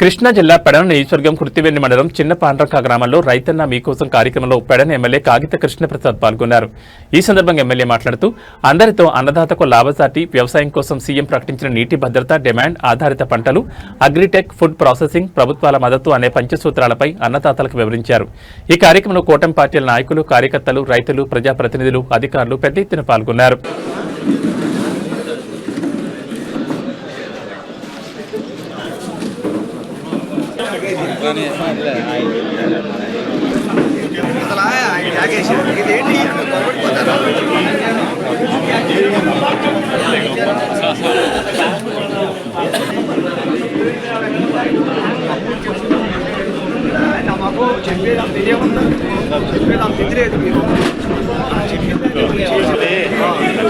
కృష్ణా జిల్లా పెడన నియోజకవర్గం కృత్తివేణి మండలం చిన్న పాండ్రంక గ్రామంలో రైతన్న మీకోసం కార్యక్రమంలో పెడన ఎమ్మెల్యే కాగిత కృష్ణప్రసాద్ పాల్గొన్నారు. ఈ సందర్భంగా ఎమ్మెల్యే మాట్లాడుతూ అందరితో అన్నదాతకు లాభసాటి వ్యవసాయం కోసం సీఎం ప్రకటించిన నీటి భద్రత, డిమాండ్ ఆధారిత పంటలు, అగ్రిటెక్, ఫుడ్ ప్రాసెసింగ్, ప్రభుత్వాల మద్దతు అనే పంచసూత్రాలపై అన్నదాతలకు వివరించారు. ఈ కార్యక్రమంలో కూటమి పార్టీల నాయకులు, కార్యకర్తలు, రైతులు, ప్రజాప్రతినిధులు, అధికారులు పెద్ద ఎత్తున పాల్గొన్నారు.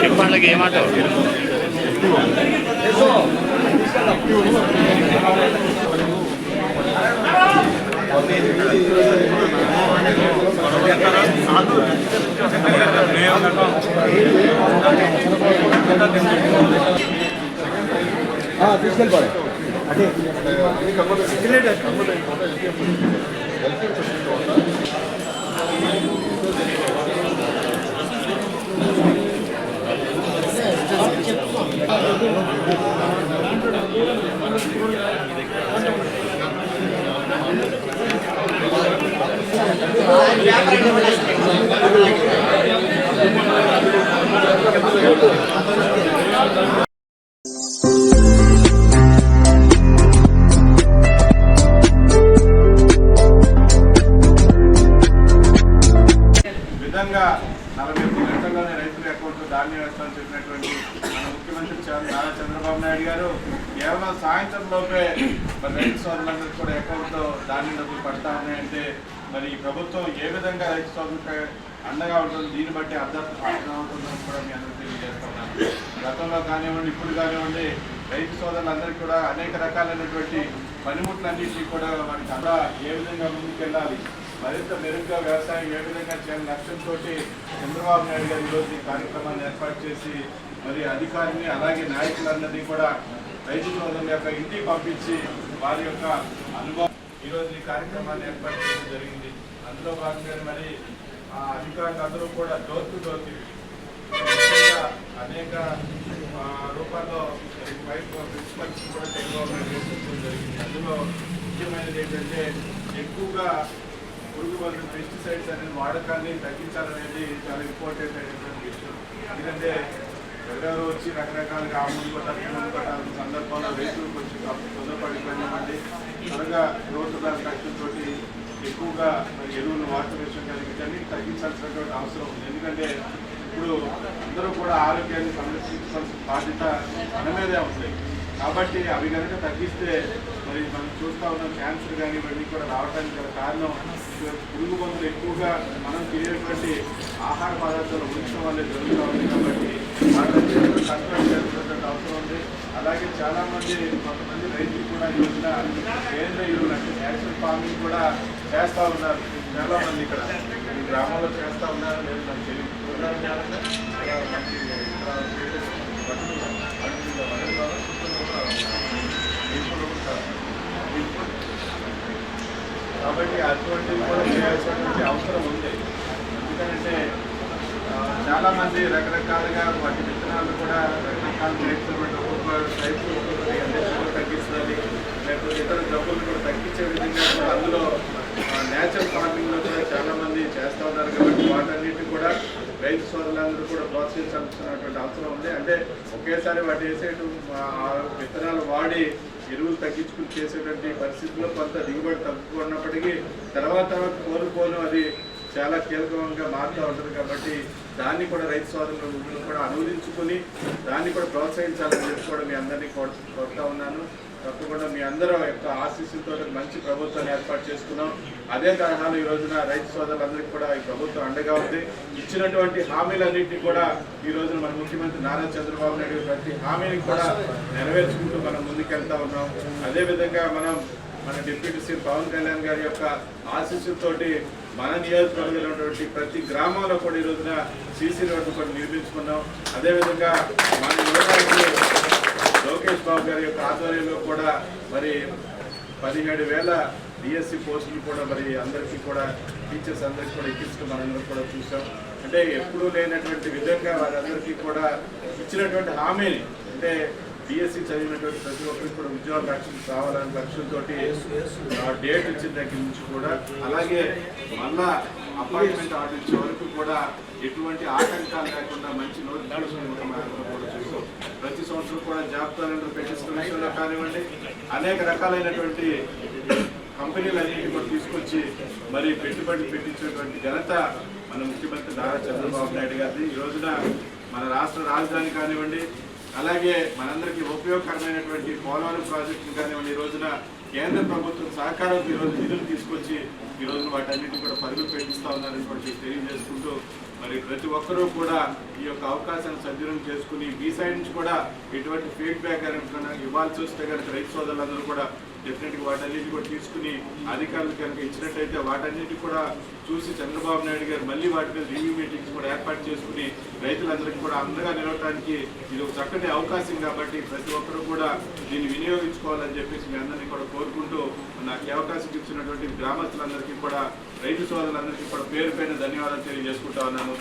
చెప్పండి ఏమంటారు. తీసుకెళ్ళిపోయి అదే విధంగా 48 గంటల్లోనే రైతుల అకౌంట్లో ధాన్యం వేస్తామని చెప్పినటువంటి మన ముఖ్యమంత్రి నారా చంద్రబాబు నాయుడు గారు కేవలం సాయంత్రం లోపే మరి రైతు సోదరులందరికీ కూడా అకౌంట్లో ధాన్యం డబ్బులు పడతా ఉన్నాయంటే మరి ఈ ప్రభుత్వం ఏ విధంగా రైతు సోదరులపై అండగా ఉంటుంది, దీన్ని బట్టి అర్థం ఉంటుందని కూడా మీ అందరికీ తెలియజేస్తా ఉన్నాను. గతంలో కానివ్వండి, ఇప్పుడు కానివ్వండి, రైతు సోదరులందరికీ కూడా అనేక రకాలైనటువంటి పనిముట్లన్నింటినీ కూడా వారికి అలా ఏ విధంగా ముందుకెళ్ళాలి, మరింత మెరుగ్గా వ్యవసాయం ఏ విధంగా చేయాలని లక్ష్యంతో చంద్రబాబు నాయుడు గారు ఈరోజు ఈ కార్యక్రమాన్ని ఏర్పాటు చేసి మరి అధికారిని అలాగే నాయకులందరినీ కూడా రైతు సోదరుల యొక్క ఇంటికి పంపించి వారి యొక్క అనుభవం ఈరోజు ఈ కార్యక్రమాన్ని ఏర్పాటు చేయడం జరిగింది. అందులో భాగంగా మరి అధికారులు అందరూ కూడా డోర్ టు డోర్ అనేక రూపాల్లో ప్రిన్సిపల్స్ కూడా చంద్రబాబు నాయుడు జరిగింది. అందులో ముఖ్యమైనది ఏంటంటే ఎక్కువగా పురుగు మందులు, పెస్టిసైడ్స్ అనేది వాడకాన్ని తగ్గించాలనేది చాలా ఇంపార్టెంట్ అయినటువంటి విషయం. ఎందుకంటే ఎవరెవరు వచ్చి రకరకాలుగా అమ్ములు కొట్టాల్సిన సందర్భంలో రైతులు కొంచెం తొందరపడిపోయినామండి. త్వరగా రోడ్డు ఖర్చుతో ఎక్కువగా ఎరువులు వాటర్ విషయం కలిగి తగ్గించాల్సినటువంటి అవసరం ఉంది. ఎందుకంటే ఇప్పుడు అందరూ కూడా ఆరోగ్యాన్ని సంరక్షించాల్సిన బాధ్యత మన మీదే ఉంది. కాబట్టి అవి కనుక తగ్గిస్తే మరి మనం చూస్తూ ఉన్నాం క్యాన్సర్ కానీ ఇవన్నీ కూడా రావడానికి గల కారణం పురుగు మందులు ఎక్కువగా మనం తినేటువంటి ఆహార పదార్థాలు ఉంచడం వల్లే జరుగుతూ ఉంది. కాబట్టి వాటిని కంట్రోల్ చేయాల్సినటువంటి అవసరం ఉంది. అలాగే చాలామంది కొంతమంది రైతులు కూడా ఈ రోజున కేంద్ర ఎరువులు అంటే నేచురల్ ఫార్మింగ్ కూడా చేస్తూ ఉన్నారు. చాలామంది ఇక్కడ ఈ గ్రామంలో చేస్తూ ఉన్నారు. లేదు నాకు తెలియదు. కాబట్టి అటువంటివి కూడా చేయాల్సినటువంటి అవసరం ఉంది. ఎందుకంటే చాలామంది రకరకాలుగా వాటి విత్తనాలు కూడా రకరకాల రైతులు తగ్గిస్తుంది, లేకపోతే ఇతర జబ్బులు కూడా తగ్గించే విధంగా అందులో నేచురల్ ఫార్మింగ్లో కూడా చాలామంది చేస్తూ ఉన్నారు. కాబట్టి వాటన్నిటిని కూడా రైతు సోదరులందరూ కూడా ప్రోత్సహించాల్సినటువంటి అవసరం ఉంది. అంటే ఒకేసారి వాటి విత్తనాలు వాడి ఎరువులు తగ్గించుకుని చేసేటువంటి పరిస్థితుల్లో కొంత దిగుబడి తగ్గుకున్నప్పటికీ తర్వాత కోరుకోను అది చాలా కీలకంగా మారుతూ ఉంటుంది. కాబట్టి దాన్ని కూడా రైతు సోదరులు కూడా అనువదించుకుని దాన్ని కూడా ప్రోత్సహించాలని చెప్పి కూడా మీ అందరినీ కోరుతా ఉన్నాను. తప్పకుండా మీ అందరూ యొక్క ఆశీస్సులతో మంచి ప్రభుత్వాన్ని ఏర్పాటు చేసుకున్నాం. అదే తరహాలో ఈ రోజున రైతు సోదరులందరికీ కూడా ఈ ప్రభుత్వం అండగా ఉంది. ఇచ్చినటువంటి హామీలన్నింటినీ కూడా ఈ రోజున మన ముఖ్యమంత్రి నారా చంద్రబాబు నాయుడు ప్రతి హామీని కూడా నెరవేర్చుకుంటూ మనం ముందుకెళ్తా ఉన్నాం. అదేవిధంగా మన డిప్యూటీ సీఎం పవన్ కళ్యాణ్ గారి యొక్క ఆశీస్సులతోటి మన నియోజకవర్గంలో ఉన్నటువంటి ప్రతి గ్రామంలో కూడా ఈ రోజున సీసీ రోడ్డు కూడా నిర్మించుకున్నాం. అదేవిధంగా మన యువనాయకులు లోకేష్ బాబు గారి యొక్క ఆధ్వర్యంలో కూడా మరి 17,000 డిఎస్సి పోస్టులు కూడా మరి అందరికీ కూడా టీచర్స్ అందరికీ కూడా ఎక్కించడం మనందరం కూడా చూసాం. అంటే ఎప్పుడూ లేనటువంటి విధంగా వారందరికీ కూడా ఇచ్చినటువంటి హామీని, అంటే డిఎస్సి చదివినటువంటి ప్రతి ఒక్కరికి కూడా ఉద్యోగ రక్షణ కావాలనే లక్ష్యంతో డేట్ ఇచ్చిన దగ్గర నుంచి కూడా, అలాగే మళ్ళా అపాయింట్మెంట్ ఆర్డర్ ఇచ్చే వరకు కూడా ఎటువంటి ఆటంకాలు లేకుండా మంచి నోటిఫికేషన్ కూడా చూసాం. ప్రతి సంవత్సరం కూడా జాబ్ క్యాలెండర్ పెట్టిస్తున్న విషయంలో కానివ్వండి, అనేక రకాలైనటువంటి కంపెనీలన్నింటినీ కూడా తీసుకొచ్చి మరి పెట్టుబడి పెట్టించినటువంటి ఘనత మన ముఖ్యమంత్రి నారా చంద్రబాబు నాయుడు గారిది. ఈ రోజున మన రాష్ట్ర రాజధాని కానివ్వండి, అలాగే మనందరికీ ఉపయోగకరమైనటువంటి పోలవరం ప్రాజెక్టులు కానివ్వండి, ఈ రోజున కేంద్ర ప్రభుత్వం సహకారంతో ఈరోజు నిధులు తీసుకొచ్చి ఈ రోజున వాటన్నిటిని కూడా పరుగులు పెట్టిస్తూ ఉన్నారని కూడా తెలియజేసుకుంటూ, మరి ప్రతి ఒక్కరూ కూడా ఈ యొక్క అవకాశాన్ని సద్వినియోగం చేసుకుని మీ సైడ్ నుంచి కూడా ఎటువంటి ఫీడ్బ్యాక్ కనుక ఇవ్వాల్సి వస్తే కనుక రైతు సోదరులందరూ కూడా డెఫినెట్గా వాటన్నిటి కూడా తీసుకుని అధికారులు కనుక ఇచ్చినట్టయితే వాటన్నిటి కూడా చూసి చంద్రబాబు నాయుడు గారు మళ్ళీ వాటి మీద రివ్యూ మీటింగ్స్ కూడా ఏర్పాటు చేసుకుని రైతులందరికీ కూడా అండగా నిలవడానికి ఇది ఒక చక్కటి అవకాశం కాబట్టి ప్రతి ఒక్కరూ కూడా దీన్ని వినియోగించుకోవాలని చెప్పేసి మీ అందరినీ కూడా కోరుకుంటూ, నాకు ఈ అవకాశం ఇచ్చినటువంటి గ్రామస్తులందరికీ కూడా రైతు సోదరులందరికీ కూడా పేరు పైన ధన్యవాదాలు తెలియజేసుకుంటా ఉన్నాను.